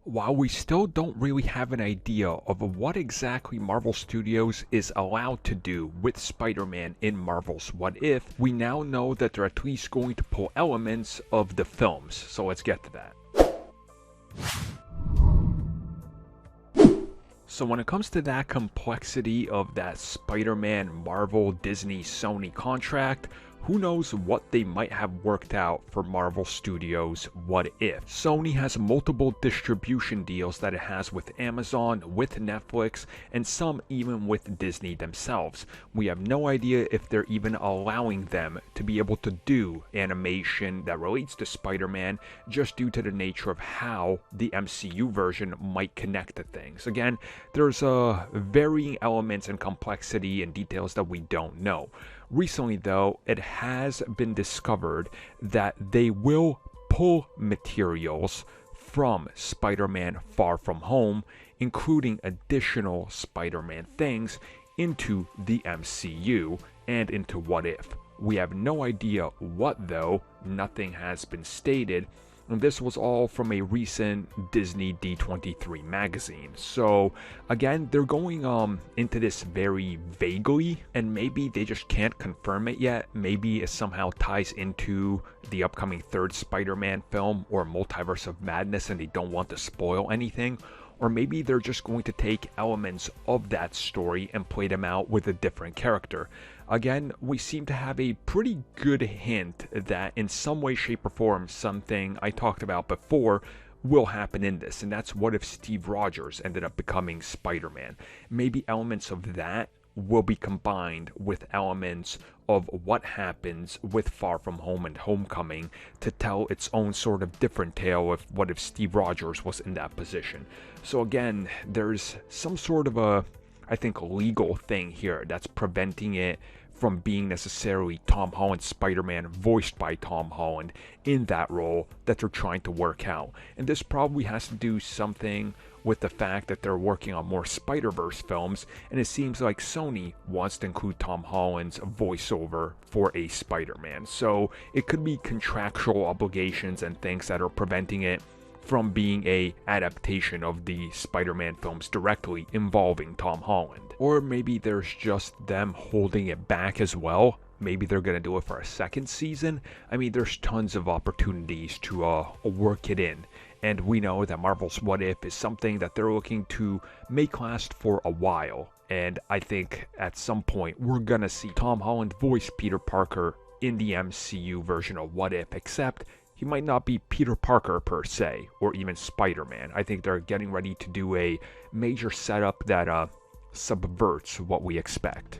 While we still don't really have an idea of what exactly Marvel Studios is allowed to do with Spider-Man in Marvel's What If, we now know that they're at least going to pull elements of the films, so let's get to that. So when it comes to that complexity of that Spider-Man, Marvel, Disney, Sony contract, who knows what they might have worked out for Marvel Studios' What If. Sony has multiple distribution deals that it has with Amazon, with Netflix, and some even with Disney themselves. We have no idea if they're even allowing them to be able to do animation that relates to Spider-Man just due to the nature of how the MCU version might connect to things. Again, there's varying elements and complexity and details that we don't know. Recently, though, it has been discovered that they will pull materials from Spider-Man Far From Home, including additional Spider-Man things, into the MCU and into What If. We have no idea what, though. Nothing has been stated. And this was all from a recent Disney D23 magazine. So again, they're going into this very vaguely, and maybe they just can't confirm it yet. Maybe it somehow ties into the upcoming third Spider-Man film or Multiverse of Madness and they don't want to spoil anything. Or maybe they're just going to take elements of that story and play them out with a different character. Again, we seem to have a pretty good hint that in some way, shape, or form, something I talked about before will happen in this. And that's what if Steve Rogers ended up becoming Spider-Man. Maybe elements of that will be combined with elements of what happens with Far From Home and Homecoming to tell its own sort of different tale of what if Steve Rogers was in that position. So again, there's some sort of a, I think, legal thing here that's preventing it from being necessarily Tom Holland's Spider-Man voiced by Tom Holland in that role that they're trying to work out. And this probably has to do something with the fact that they're working on more Spider-Verse films, and it seems like Sony wants to include Tom Holland's voiceover for a Spider-Man. So it could be contractual obligations and things that are preventing it from being a adaptation of the Spider-Man films directly involving Tom Holland. Or maybe there's just them holding it back as well. Maybe they're going to do it for a second season. I mean, there's tons of opportunities to work it in. And we know that Marvel's What If is something that they're looking to make last for a while. And I think at some point we're going to see Tom Holland voice Peter Parker in the MCU version of What If, except he might not be Peter Parker per se, or even Spider-Man. I think they're getting ready to do a major setup that subverts what we expect.